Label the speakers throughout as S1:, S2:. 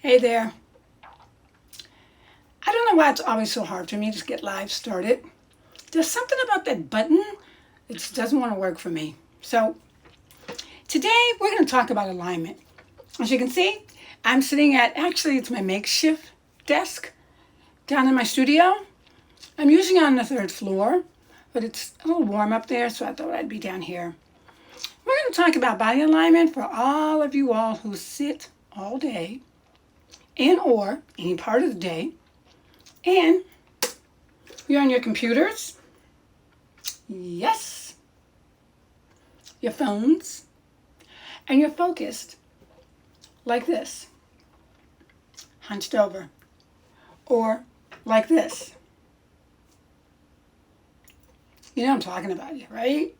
S1: Hey there. I don't know why it's always so hard for me to get live started. There's something about that button that just doesn't want to work for me. So today we're going to talk about alignment. As you can see, I'm sitting at, actually it's my makeshift desk down in my studio. I'm usually on the third floor, but it's a little warm up there, so I thought I'd be down here. We're going to talk about body alignment for all of you all who sit all day and or any part of the day, and you're on your computers, yes, your phones, and you're focused like this, hunched over, or like this. You know what I'm talking about, right?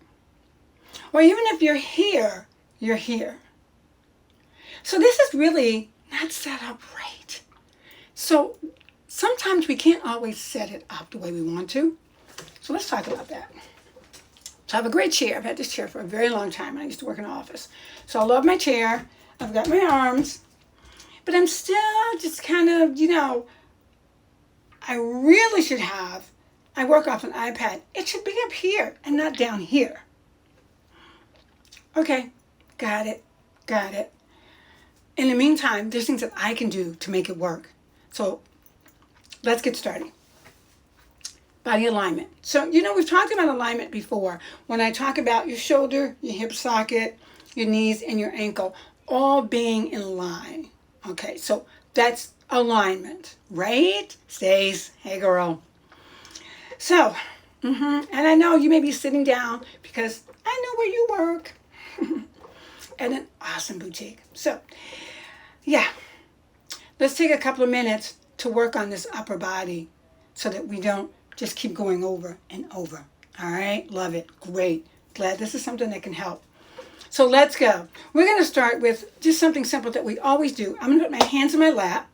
S1: Or even if you're here, you're here. So this is really not set up right. So sometimes we can't always set it up the way we want to. So let's talk about that. So I have a great chair. I've had this chair for a very long time. I used to work in an office. So I love my chair. I've got my arms. But I'm still just kind of, I really should have, I work off an iPad. It should be up here and not down here. Okay, got it. In the meantime, there's things that I can do to make it work. So let's get started. Body alignment. So, we've talked about alignment before. When I talk about your shoulder, your hip socket, your knees, and your ankle all being in line. Okay, so that's alignment, right? Stace, hey girl. So, and I know you may be sitting down because I know where you work at an awesome boutique. So, yeah, let's take a couple of minutes to work on this upper body so that we don't just keep going over and over. All right, love it, great. Glad this is something that can help. So let's go. We're going to start with just something simple that we always do. I'm going to put my hands in my lap,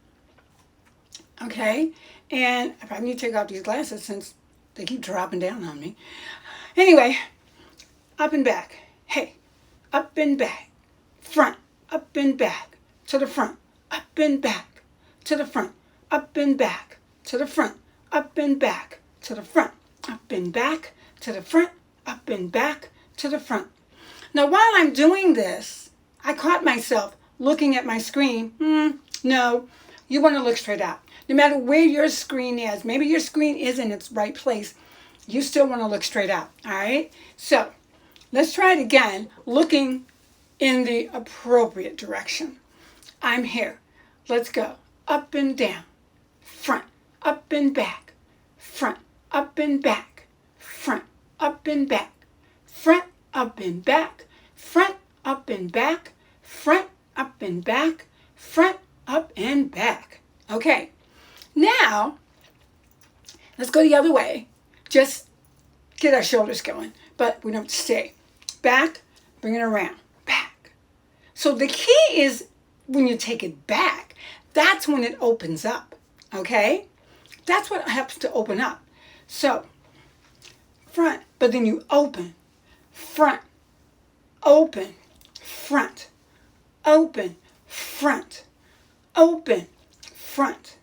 S1: okay? And I probably need to take off these glasses since they keep dropping down on me. Anyway, up and back. Hey, up and back. Front, up and back. To the front, up and back. To the front, up and back. To the front, up and back. To the front, up and back. To the front, up and back. To the front. Now, while I'm doing this, I caught myself looking at my screen. No, you want to look straight out. No matter where your screen is, maybe your screen is in its right place, you still want to look straight out, all right? So, let's try it again, looking in the appropriate direction. I'm here. Let's go. Up and down. Front, up and back. Front, up and back. Front, up and back. Front, up and back. Front, up and back. Front, up and back. Front, up and back. Okay. Now, let's go the other way. Just get our shoulders going, but we don't stay. Back, bring it around. Back. So the key is when you take it back, that's when it opens up. Okay? That's what helps to open up. So, front, but then you open. Front, open, front, open, front, open, front,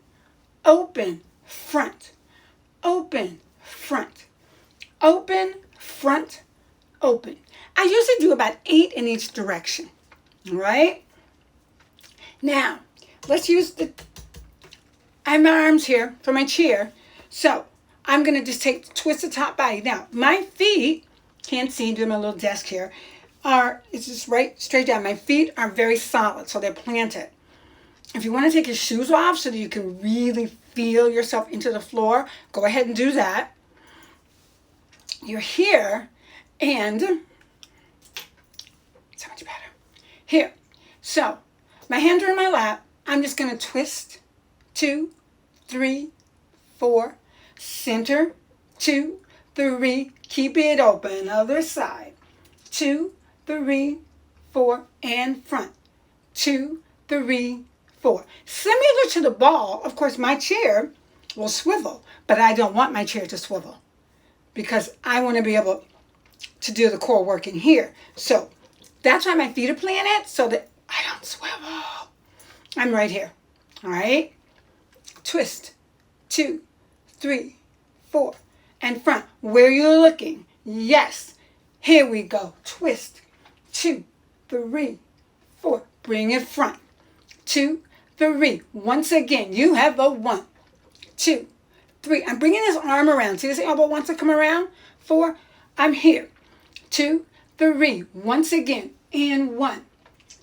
S1: open, front, open, front, open, front, open. I usually do about 8 in each direction, right? Now, let's use I have my arms here for my chair, so I'm going to just twist the top body. Now, my feet, can't see, doing my little desk here, it's just right straight down. My feet are very solid, so they're planted. If you want to take your shoes off so that you can really feel yourself into the floor, go ahead and do that. You're here, and so much better. Here. So, my hands are in my lap. I'm just going to twist. 2, 3, 4. Center. 2, 3. Keep it open. Other side. 2, 3, 4. And front. 2, 3, 4. Similar to the ball, of course, my chair will swivel, but I don't want my chair to swivel because I want to be able to do the core work in here. So that's why my feet are planted, so that I don't swivel. I'm right here. All right? Twist. 2, 3, 4. And front. Where you're looking. Yes. Here we go. Twist. 2, 3, 4. Bring it front. 2, 3. Once again, you have a 1, 2, 3. I'm bringing this arm around. See this elbow wants to come around? 4. I'm here. 2, 3. Once again. And 1,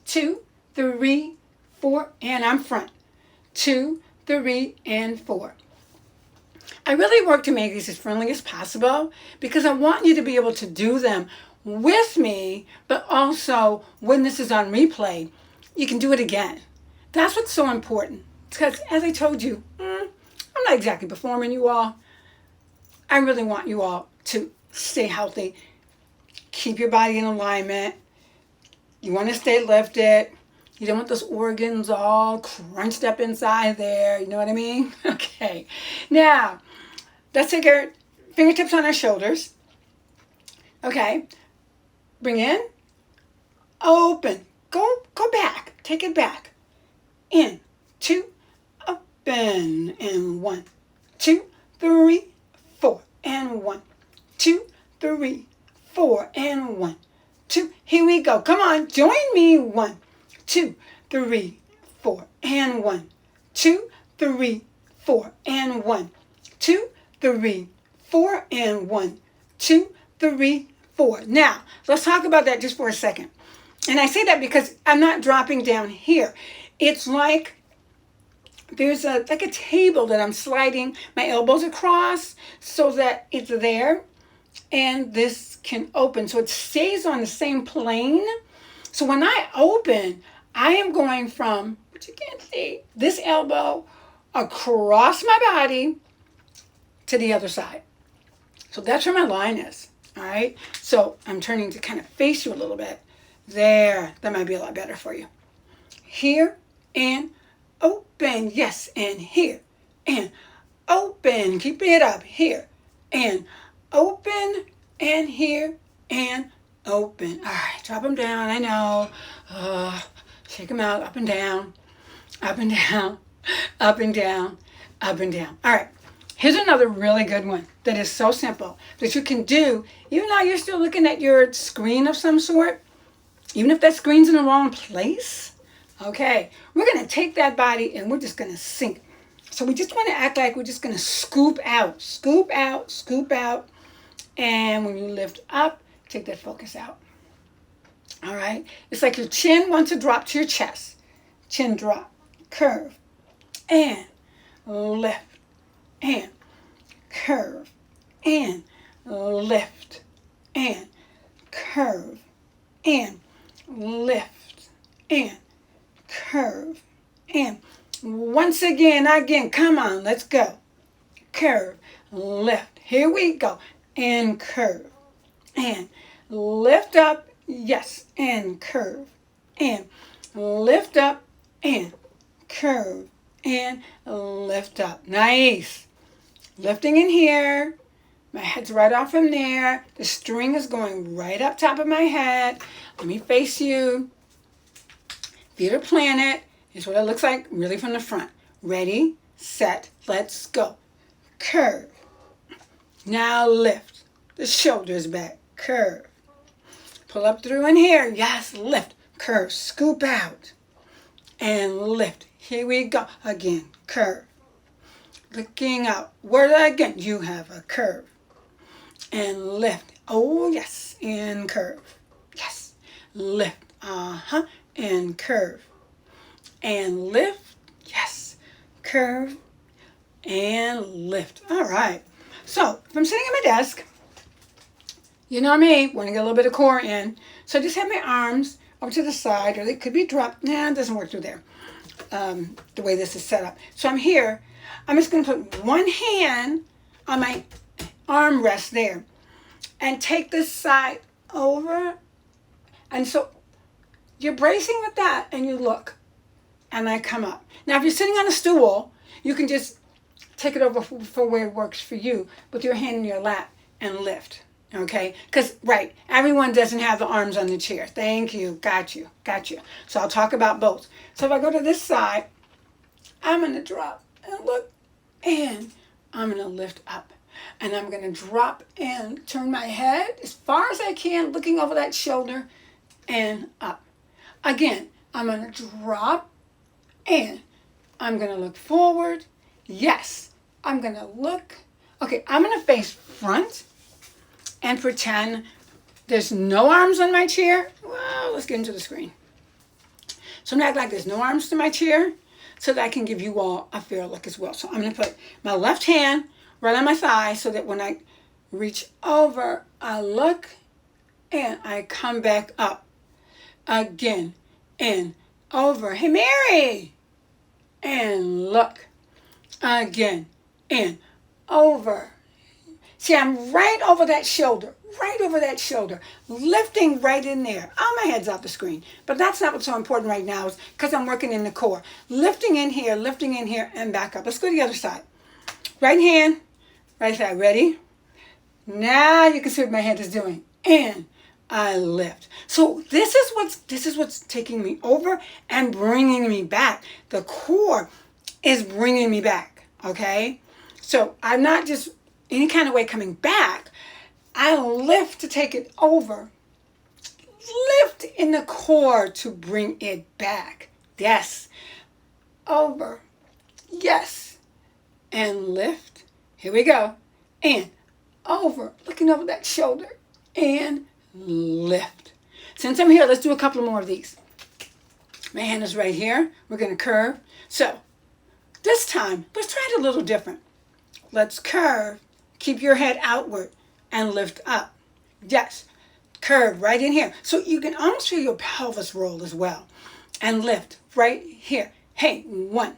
S1: 2, 3, 4. And I'm front. 2, 3, and 4. I really work to make these as friendly as possible because I want you to be able to do them with me, but also when this is on replay, you can do it again. That's what's so important. Because as I told you, I'm not exactly performing you all. I really want you all to stay healthy, keep your body in alignment. You want to stay lifted. You don't want those organs all crunched up inside there. You know what I mean? Okay. Now, let's take our fingertips on our shoulders. Okay. Bring in. Open. Go back. Take it back. In. 2. Open. And 1, 2, 3, 4. And 1, 2, 3, 4. And 1, 2. Here we go. Come on. Join me. 1, 2, 3, 4. And 1, 2, 3, 4. And 1, 2, 3, 4. And 1, 2, 3, 4. Now, let's talk about that just for a second. And I say that because I'm not dropping down here. It's like there's like a table that I'm sliding my elbows across so that it's there. And this can open. So it stays on the same plane. So when I open, I am going from, which you can't see, this elbow across my body to the other side. So that's where my line is. All right. So I'm turning to kind of face you a little bit. There. That might be a lot better for you. Here and open. Yes. And here and open. Keep it up. Here and open. And here and open. All right. Drop them down. I know. Shake them out. Up and down. Up and down. Up and down. Up and down. All right. Here's another really good one that is so simple that you can do even though you're still looking at your screen of some sort, even if that screen's in the wrong place. Okay, we're going to take that body and we're just going to sink. So we just want to act like we're just going to scoop out, scoop out, scoop out. And when you lift up, take that focus out. All right, it's like your chin wants to drop to your chest. Chin drop, curve, and lift. And curve, and lift, and curve, and lift, and curve, and once again, come on, let's go. Curve, lift, here we go, and curve, and lift up, yes, and curve, and lift up, and curve, and lift up. Nice. Lifting in here. My head's right off from there. The string is going right up top of my head. Let me face you. Feet are planted. Here's what it looks like really from the front. Ready, set, let's go. Curve. Now lift. The shoulders back. Curve. Pull up through in here. Yes, lift. Curve. Scoop out. And lift. Here we go. Again, curve. Looking out. Word again. You have a curve. And lift. Oh, yes. And curve. Yes. Lift. And curve. And lift. Yes. Curve. And lift. All right. So, if I'm sitting at my desk, you know me, want to get a little bit of core in. So I just have my arms over to the side, or they could be dropped. Nah, it doesn't work through there. The way this is set up. So I'm here. I'm just going to put one hand on my arm rest there and take this side over. And so you're bracing with that and you look and I come up. Now, if you're sitting on a stool, you can just take it over for where it works for you with your hand in your lap and lift. Okay? Because, right, everyone doesn't have the arms on the chair. Thank you. Got you. So I'll talk about both. So if I go to this side, I'm going to drop and look, and I'm going to lift up. And I'm going to drop and turn my head as far as I can, looking over that shoulder and up. Again, I'm going to drop and I'm going to look forward. Yes, I'm going to look. Okay, I'm going to face front and pretend there's no arms on my chair. Well, let's get into the screen. So I'm going to act like there's no arms to my chair so that I can give you all a fair look as well. So I'm going to put my left hand right on my thigh so that when I reach over, I look and I come back up. Again, and over. Hey, Mary! And look. Again, and over. See, I'm right over that shoulder, lifting right in there. Oh, my head's off the screen. But that's not what's so important right now, is because I'm working in the core. Lifting in here, and back up. Let's go to the other side. Right hand, right side. Ready? Now you can see what my hand is doing. And I lift. So this is what's taking me over and bringing me back. The core is bringing me back, okay? So I'm not just any kind of way coming back. I lift to take it over. Lift in the core to bring it back. Yes. Over. Yes. And lift. Here we go. And over. Looking over that shoulder. And lift. Since I'm here, let's do a couple more of these. My hand is right here. We're going to curve. So this time, let's try it a little different. Let's curve. Keep your head outward and lift up. Yes. Curve right in here. So you can almost feel your pelvis roll as well. And lift right here. Hey, 1.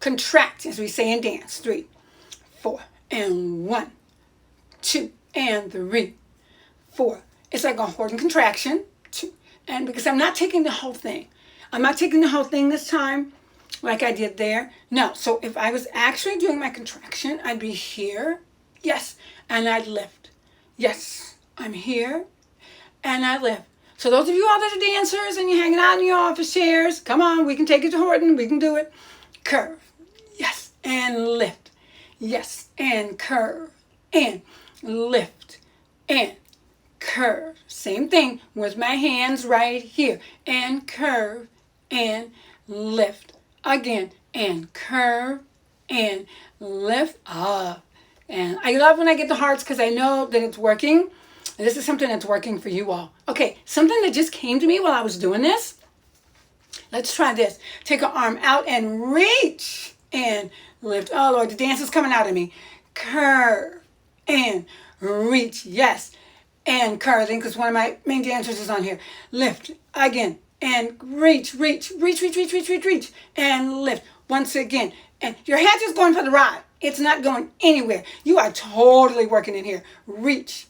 S1: Contract, as we say in dance. 3, 4, and 1, 2, and 3, 4. It's like a holding contraction. 2. And because I'm not taking the whole thing. I'm not taking the whole thing this time like I did there. No. So if I was actually doing my contraction, I'd be here. Yes. And I'd lift. Yes. I'm here. And I lift. So those of you all that are dancers and you're hanging out in your office chairs, come on, we can take it to Horton. We can do it. Curve. Yes. And lift. Yes. And curve. And lift. And curve. Same thing with my hands right here. And curve. And lift. Again. And curve. And lift up. And I love when I get the hearts because I know that it's working. And this is something that's working for you all. Okay, something that just came to me while I was doing this. Let's try this. Take an arm out and reach and lift. Oh, Lord, the dance is coming out of me. Curve and reach. Yes. And curve. I think because one of my main dancers is on here. Lift again and reach. And lift. Once again. And your head's just going for the ride. It's not going anywhere. You are totally working in here. Reach.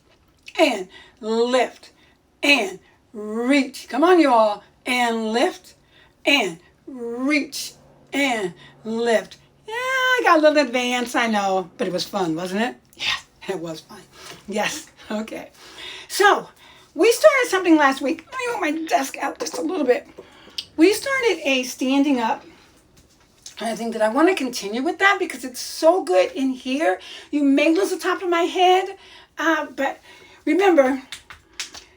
S1: And lift and reach. Come on, you all. And lift and reach and lift. Yeah, I got a little advanced, I know, but it was fun, wasn't it? Yes, it was fun. Yes, okay. So we started something last week. Let me move my desk out just a little bit. We started a standing up. And I think that I want to continue with that because it's so good in here. You may lose the top of my head, but remember,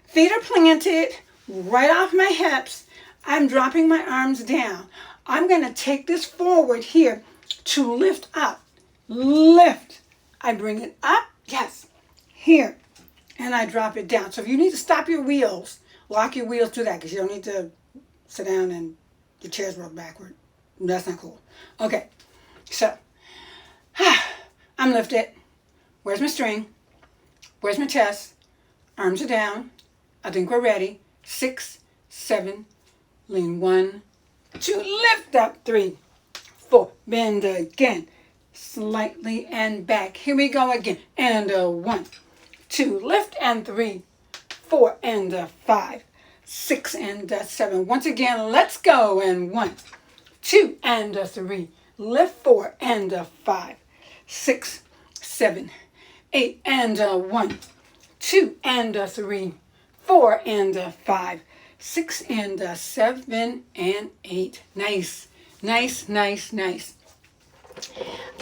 S1: feet are planted right off my hips. I'm dropping my arms down. I'm going to take this forward here to lift up. Lift. I bring it up. Yes. Here. And I drop it down. So if you need to stop your wheels, lock your wheels to that because you don't need to sit down and your chair's rolled backward. That's not cool. Okay. So, I'm lifted. Where's my string? Where's my chest? Arms are down. I think we're ready. 6, 7, lean 1, 2, lift up 3, 4, bend again, slightly and back. Here we go again. And 1, 2, lift and 3, 4 and 5, 6 and 7. Once again, let's go. And 1, 2 and 3, lift 4 and 5, 6, 7, 8 and 1, 2 and 3, 4 and 5, 6 and 7 and 8. Nice, nice, nice, nice.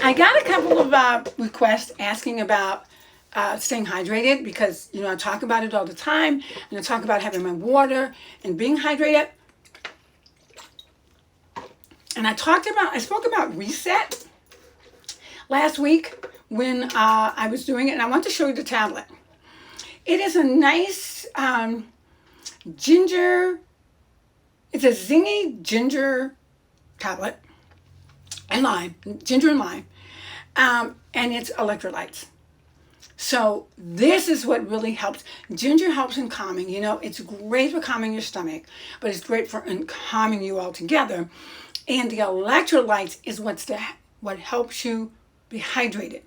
S1: I got a couple of requests asking about staying hydrated because, I talk about it all the time, and I talk about having my water and being hydrated. And I spoke about reset last week when I was doing it, and I want to show you the tablet. It is a nice ginger, it's a zingy ginger tablet and lime, ginger and lime, and it's electrolytes. So this is what really helps. Ginger helps in calming. It's great for calming your stomach, but it's great for calming you altogether. And the electrolytes is what helps you be hydrated.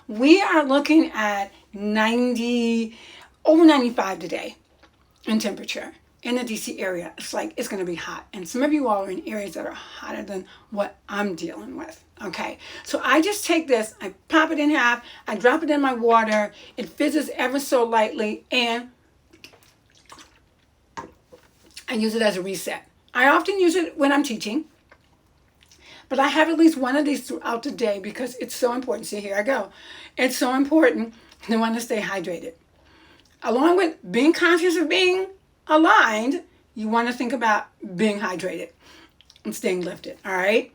S1: We are looking at over 95 today in temperature in the DC area. It's going to be hot. And some of you all are in areas that are hotter than what I'm dealing with. Okay, so I just take this, I pop it in half, I drop it in my water, it fizzes ever so lightly, and I use it as a reset. I often use it when I'm teaching, but I have at least one of these throughout the day because it's so important. See, here I go. It's so important to want to stay hydrated. Along with being conscious of being aligned, you want to think about being hydrated and staying lifted, all right?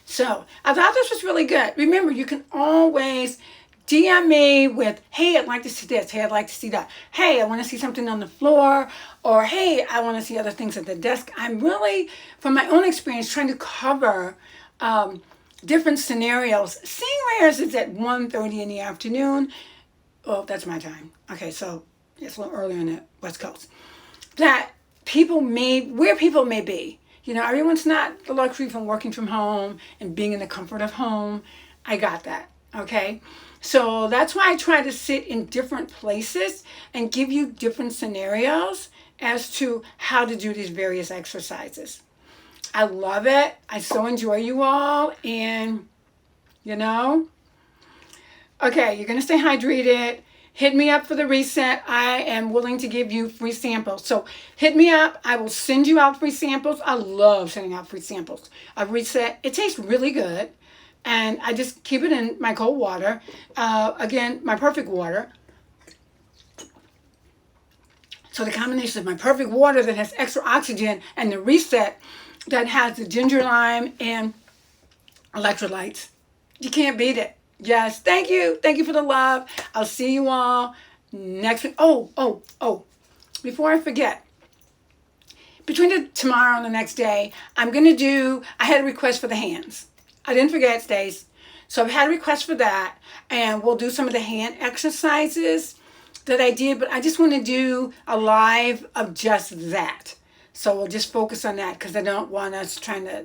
S1: So I thought this was really good. Remember, you can always DM me with, hey, I'd like to see this. Hey, I'd like to see that. Hey, I want to see something on the floor. Or, hey, I want to see other things at the desk. I'm really, from my own experience, trying to cover different scenarios. Seeing whereas it's at 1:30 in the afternoon. Well, that's my time. Okay, so it's a little earlier on the West Coast. Where people may be. Everyone's not the luxury from working from home and being in the comfort of home. I got that, okay? So that's why I try to sit in different places and give you different scenarios as to how to do these various exercises. I love it. I so enjoy you all. And, okay, you're going to stay hydrated. Hit me up for the reset. I am willing to give you free samples. So hit me up. I will send you out free samples. I love sending out free samples of reset. It tastes really good. And I just keep it in my cold water. Again, my perfect water. So the combination of my perfect water that has extra oxygen and the reset that has the ginger lime and electrolytes. You can't beat it. Yes, thank you. Thank you for the love. I'll see you all next week. Oh. Before I forget, between tomorrow and the next day, I had a request for the hands. I didn't forget, Stace. So I've had a request for that, and we'll do some of the hand exercises that I did, but I just want to do a live of just that. So we'll just focus on that because I don't want us trying to,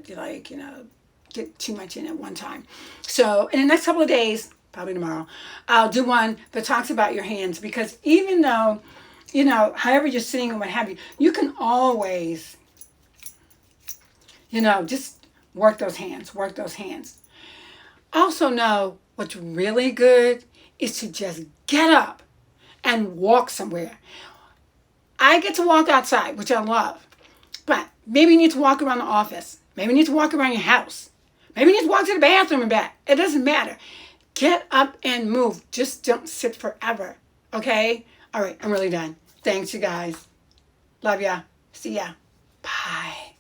S1: get too much in at one time. So in the next couple of days, probably tomorrow, I'll do one that talks about your hands, because even though, however you're sitting and what have you, you can always, just work those hands. Also know what's really good is to just get up and walk somewhere. I get to walk outside, which I love, but maybe you need to walk around the office. Maybe you need to walk around your house. Maybe you need to walk to the bathroom and back. It doesn't matter. Get up and move. Just don't sit forever. Okay? All right, I'm really done. Thanks, you guys. Love ya. See ya. Bye.